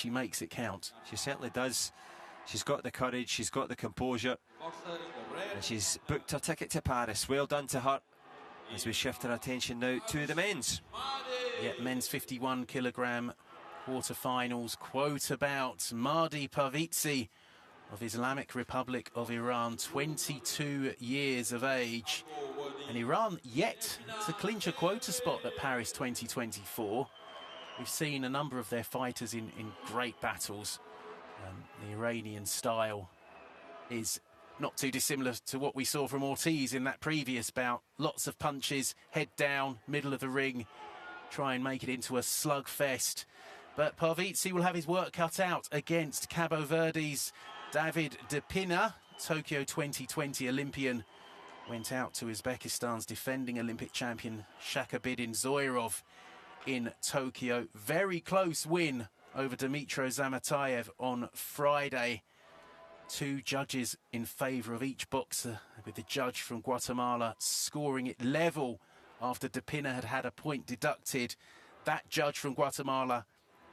she makes it count. She certainly does. She's got the courage, she's got the composure, and she's booked her ticket to Paris. Well done to her. As we shift our attention now to the men's. Yeah, men's 51 kilogram quarterfinals. Quote about Mahdi Parvizi of Islamic Republic of Iran, 22 years of age. And Iran yet to clinch a quota spot at Paris 2024. We've seen a number of their fighters in great battles. The Iranian style is not too dissimilar to what we saw from Ortiz in that previous bout. Lots of punches, head down, middle of the ring, try and make it into a slugfest. But Parvizi will have his work cut out against Cabo Verde's David de Pina, Tokyo 2020 Olympian. Went out to Uzbekistan's defending Olympic champion Shakabidin Zoirov in Tokyo. Very close win over Dmitro Zamatayev on Friday. Two judges in favour of each boxer, with the judge from Guatemala scoring it level after de Pina had had a point deducted. That judge from Guatemala,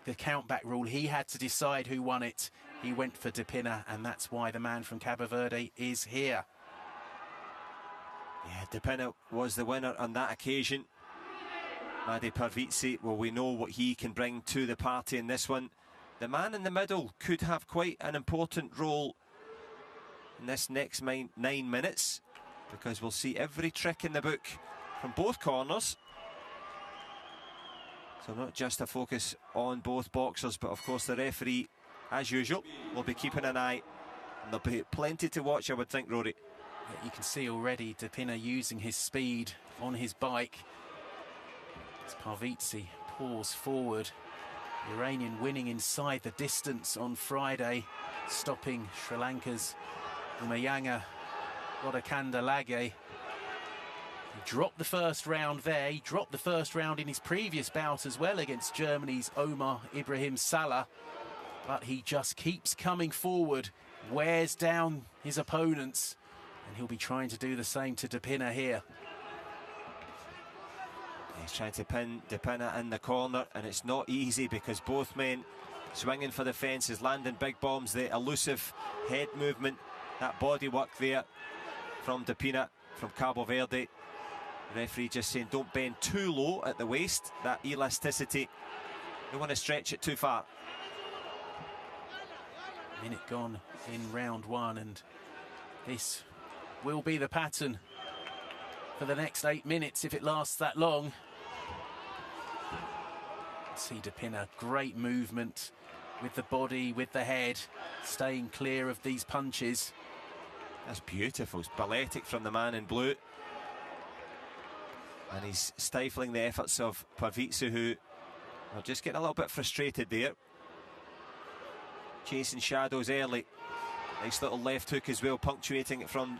the countback rule, he had to decide who won it. He went for de Pina, and that's why the man from Cabo Verde is here. Yeah, de Pina was the winner on that occasion. Mahdi Parvizi, well, we know what he can bring to the party in this one. The man in the middle could have quite an important role in this next 9 minutes, because we'll see every trick in the book from both corners. So not just a focus on both boxers, but of course the referee, as usual, will be keeping an eye. And there'll be plenty to watch, I would think, Rory. Yeah, you can see already de Pina using his speed on his bike. As Parvizi pours forward. The Iranian winning inside the distance on Friday, stopping Sri Lanka's Umayanga Rodakandalage. He dropped the first round there. He dropped the first round in his previous bout as well against Germany's Omar Ibrahim Salah. But he just keeps coming forward, wears down his opponents, and he'll be trying to do the same to de Pina here. He's trying to pin de Pina in the corner, and it's not easy because both men swinging for the fences, landing big bombs. The elusive head movement, that body work there from de Pina from Cabo Verde. The referee just saying don't bend too low at the waist, that elasticity. You want to stretch it too far. Minute gone in round one, and this will be the pattern for the next 8 minutes if it lasts that long. See de Pina, great movement with the body, with the head, staying clear of these punches. That's beautiful. It's balletic from the man in blue. And he's stifling the efforts of Parvizi, who are just getting a little bit frustrated there. Chasing shadows early. Nice little left hook as well, punctuating it from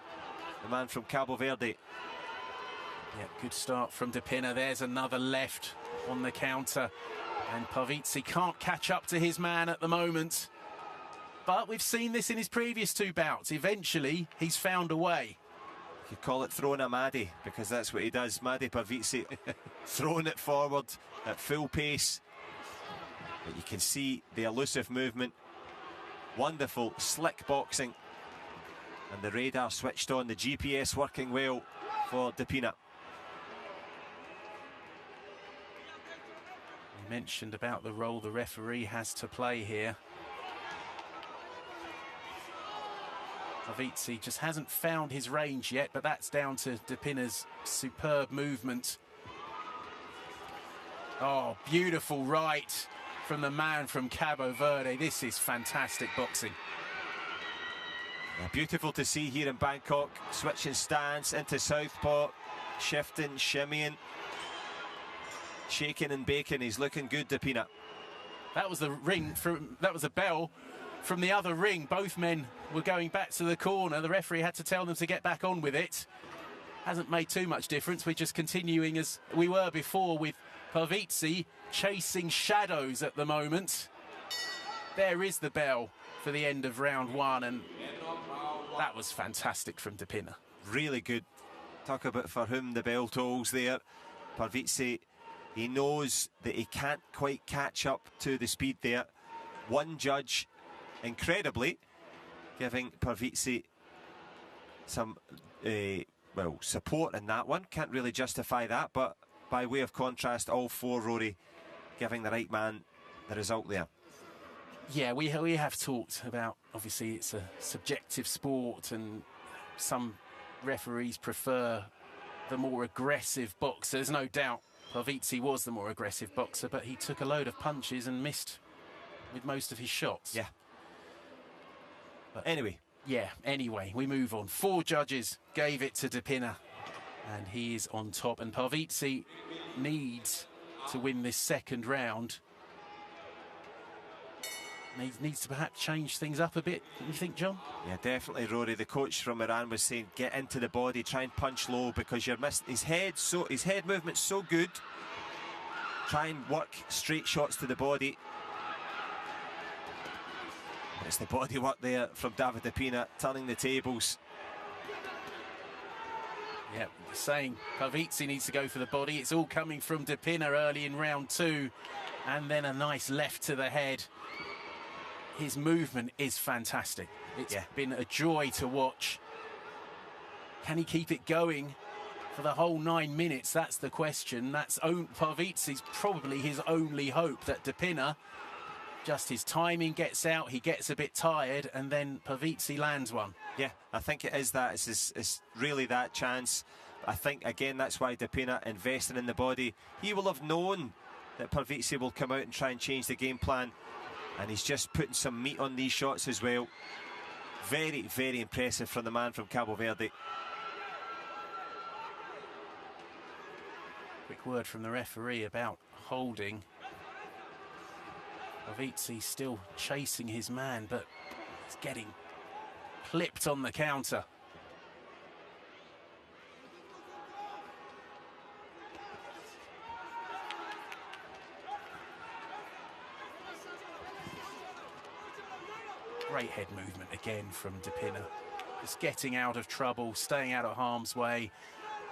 the man from Cabo Verde. Yeah, good start from de Pina. There's another left on the counter. And Parvizi can't catch up to his man at the moment. But we've seen this in his previous two bouts. Eventually, he's found a way. You call it throwing a Mahdi, because that's what he does. Mahdi Parvizi throwing it forward at full pace. But you can see the elusive movement. Wonderful, slick boxing. And the radar switched on, the GPS working well for de Pina. You mentioned about the role the referee has to play here. Parvizi just hasn't found his range yet, but that's down to de Pina's superb movement. Oh, beautiful right from the man from Cabo Verde. This is fantastic boxing. Yeah, beautiful to see here in Bangkok. Switching stance into southpaw, shifting, shimmying, shaking and baking. He's looking good, de Pina. That was the ring from. That was a bell from the other ring. Both men were going back to the corner. The referee had to tell them to get back on with it. Hasn't made too much difference. We're just continuing as we were before, with Parvizi chasing shadows at the moment. There is the bell for the end of round one, and that was fantastic from de Pina. Really good. Talk about for whom the bell tolls there. Parvizi, he knows that he can't quite catch up to the speed there. one judge, incredibly, giving Parvizi some well, support in that one. Can't really justify that, but by way of contrast, all four, Rory, giving the right man the result there. Yeah, we have talked about, obviously it's a subjective sport and some referees prefer the more aggressive boxer. There's no doubt Parvizi was the more aggressive boxer, but he took a load of punches and missed with most of his shots. Yeah. But anyway, we move on. 4 judges gave it to Pina, and he is on top. And Parvizi needs to win this second round. Needs to perhaps change things up a bit, you think, John? Yeah, definitely, Rory. The coach from Iran was saying, get into the body, try and punch low, because you're missing his head. So his head movement's so good. Try and work straight shots to the body. It's the body work there from David Pina, turning the tables. Yeah, saying Parvizi needs to go for the body. It's all coming from Pina early in round 2, and then a nice left to the head. His movement is fantastic. It's been a joy to watch. Can he keep it going for the whole 9 minutes? That's the question. That's Parvizi's probably his only hope, that Pina, just his timing gets out, he gets a bit tired, and then Parvizi lands one. Yeah, I think it is that. It's really that chance. I think, again, that's why Pina investing in the body. He will have known that Parvizi will come out and try and change the game plan. And he's just putting some meat on these shots as well. Very, very impressive from the man from Cabo Verde. Quick word from the referee about holding. Parvizi still chasing his man, but he's getting clipped on the counter. Great head movement again from Pina. Just getting out of trouble, staying out of harm's way,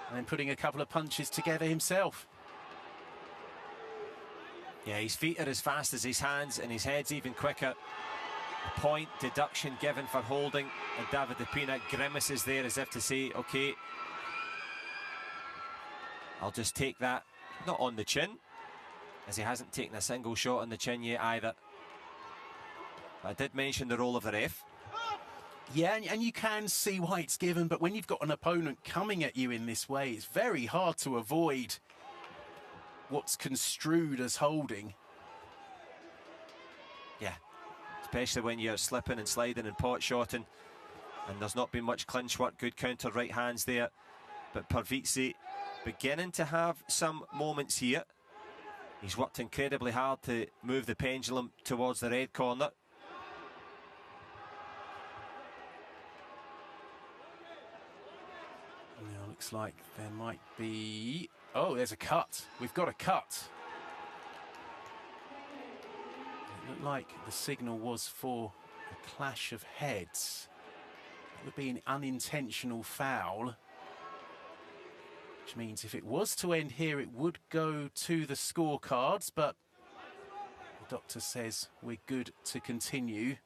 and then putting a couple of punches together himself. Yeah, his feet are as fast as his hands, and his head's even quicker. A point deduction given for holding, and David Pina grimaces there as if to say, okay, I'll just take that, not on the chin, as he hasn't taken a single shot on the chin yet either. I did mention the role of the ref. Yeah, and you can see why it's given, but when you've got an opponent coming at you in this way, it's very hard to avoid what's construed as holding. Yeah, especially when you're slipping and sliding and pot-shotting, and there's not been much clinch work. Good counter right hands there, but Parvizi beginning to have some moments here. He's worked incredibly hard to move the pendulum towards the red corner. Looks like there might be... Oh, there's a cut. We've got a cut. It looked like the signal was for a clash of heads. It would be an unintentional foul, which means if it was to end here, it would go to the scorecards, but the doctor says we're good to continue.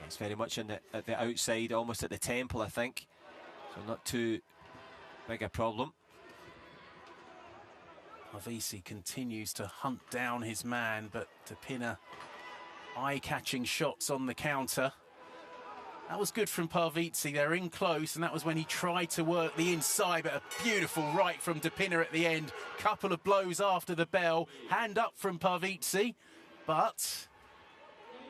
It's very much at the outside, almost at the temple, I think. So not too big a problem. Parvizi continues to hunt down his man, but Pina eye-catching shots on the counter. That was good from Parvizi. They're in close, and that was when he tried to work the inside, but a beautiful right from Pina at the end. Couple of blows after the bell. Hand up from Parvizi, but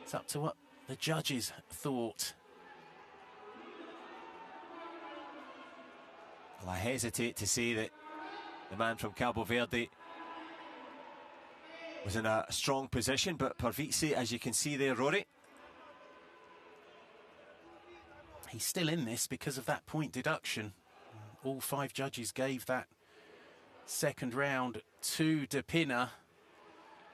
it's up to what the judges thought. Well, I hesitate to say that the man from Cabo Verde was in a strong position, but Parvizi, as you can see there, Rory, he's still in this because of that point deduction. All 5 judges gave that second round to Pina.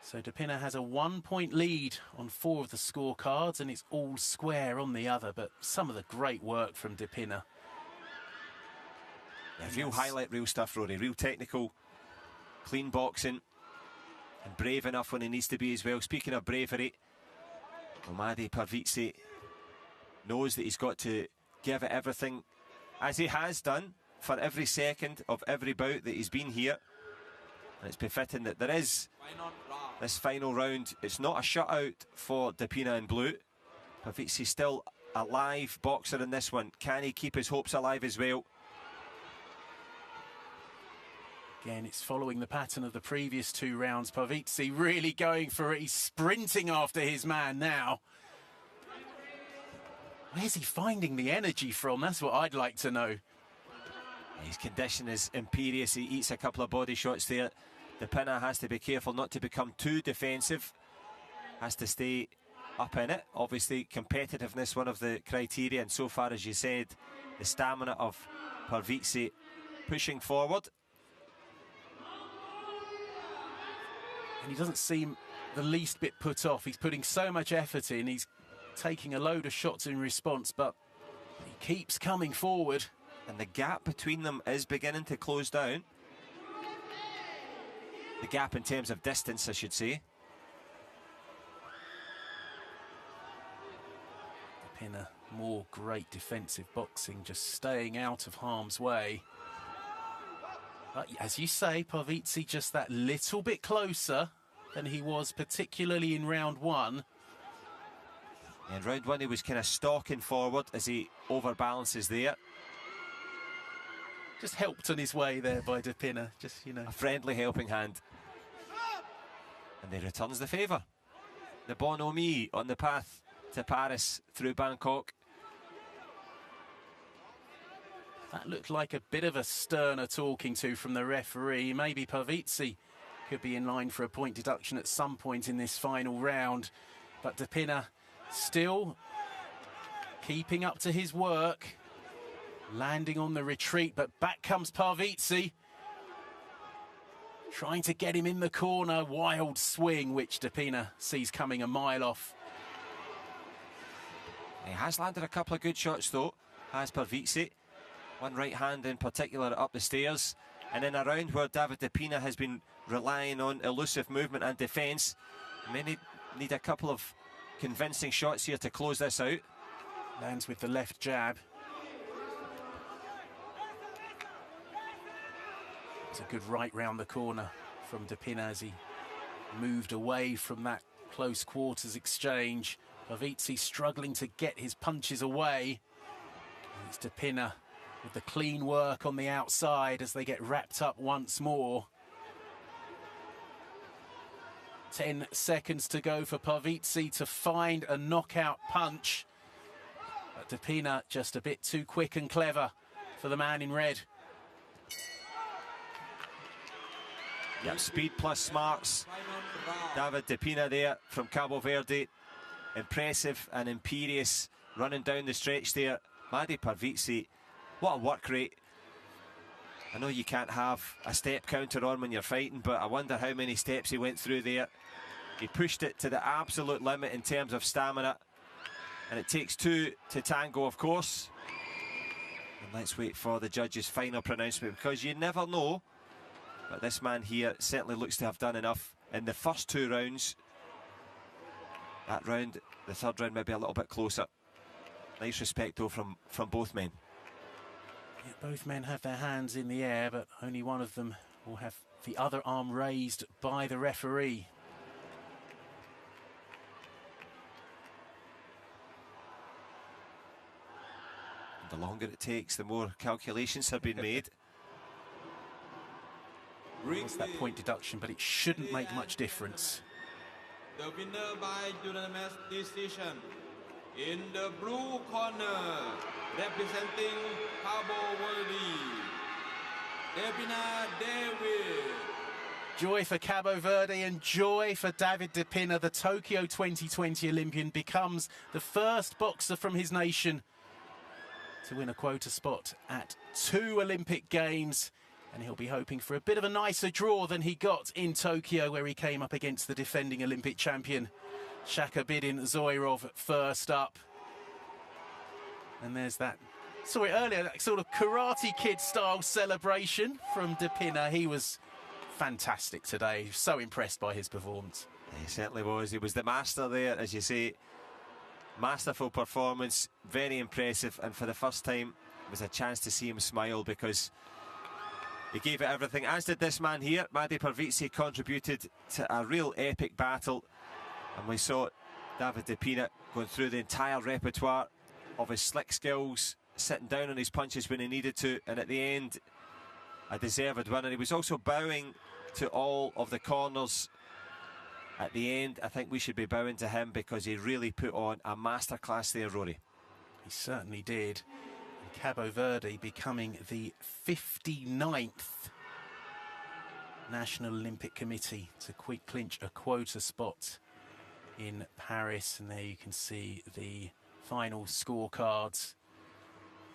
So Pina has a 1-point lead on 4 of the scorecards, and it's all square on the other, but some of the great work from Pina. Yeah, real highlight, real stuff, Rory. Real technical, clean boxing. and brave enough when he needs to be as well. Speaking of bravery, Mahdi Parvizi knows that he's got to give it everything, as he has done for every second of every bout that he's been here. And it's befitting that there is this final round. It's not a shutout for Pina in blue. Parvizi still a live boxer in this one. Can he keep his hopes alive as well? Again, it's following the pattern of the previous 2 rounds. Parvizi really going for it. He's sprinting after his man now. Where's he finding the energy from? That's what I'd like to know. His condition is imperious. He eats a couple of body shots there. Pina has to be careful not to become too defensive. Has to stay up in it. Obviously, competitiveness, one of the criteria. And so far, as you said, the stamina of Parvizi pushing forward. And he doesn't seem the least bit put off. He's putting so much effort in. He's taking a load of shots in response, but he keeps coming forward. And the gap between them is beginning to close down. The gap in terms of distance, I should say. Pina, more great defensive boxing, just staying out of harm's way. But as you say, Parvizi just that little bit closer than he was, particularly in round 1. In round 1, he was kind of stalking forward as he overbalances there. Just helped on his way there by Pina, just, you know. A friendly helping hand. And he returns the favour. The bonhomie on the path to Paris through Bangkok. That looked like a bit of a sterner talking to from the referee. Maybe Parvizi could be in line for a point deduction at some point in this final round. But Pina still keeping up to his work. Landing on the retreat, but back comes Parvizi. Trying to get him in the corner. Wild swing, which Pina sees coming a mile off. He has landed a couple of good shots, though, has Parvizi. One right hand in particular up the stairs. And in a round where Pina has been relying on elusive movement and defence, may need a couple of convincing shots here to close this out. Lands with the left jab. It's a good right round the corner from Pina as he moved away from that close quarters exchange. Parvizi struggling to get his punches away. It's Pina with the clean work on the outside as they get wrapped up once more. 10 seconds to go for Parvizi to find a knockout punch. But Pina just a bit too quick and clever for the man in red. Yeah, speed plus smarts. Pina there from Cabo Verde. Impressive and imperious running down the stretch there. Mahdi Parvizi, what a work rate. I know you can't have a step counter on when you're fighting, but I wonder how many steps he went through there. He pushed it to the absolute limit in terms of stamina. And it takes 2 to tango, of course. And let's wait for the judge's final pronouncement, because you never know. But this man here certainly looks to have done enough in the first 2 rounds. That round, the third round, maybe a little bit closer. Nice respect, though, from both men. Yeah, both men have their hands in the air, but only one of them will have the other arm raised by the referee. And the longer it takes, the more calculations have been made. It's that point deduction, but it shouldn't make much difference. The winner by unanimous decision in the blue corner, representing Cabo Verde, Pina David. Joy for Cabo Verde and joy for David Pina. The Tokyo 2020 Olympian becomes the first boxer from his nation to win a quota spot at 2 Olympic Games. And he'll be hoping for a bit of a nicer draw than he got in Tokyo, where he came up against the defending Olympic champion, Shakabidin Zoirov, first up. And there's that, saw it earlier, that sort of Karate Kid style celebration from Pina. He was fantastic today. So impressed by his performance. He certainly was. He was the master there, as you say. Masterful performance, very impressive, and for the first time it was a chance to see him smile because he gave it everything, as did this man here. Mahdi Parvizi contributed to a real epic battle, and we saw David Pina going through the entire repertoire of his slick skills, sitting down on his punches when he needed to, and at the end a deserved winner. He was also bowing to all of the corners at the end. I think we should be bowing to him because he really put on a masterclass there, Rory. He certainly did. And Cabo Verde becoming the 59th National Olympic Committee to clinch a quota spot in Paris. And there you can see the final scorecards.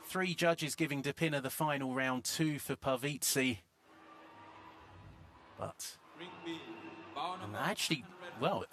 3 judges giving De Pina the final round, 2 for Parvizi. But actually, well,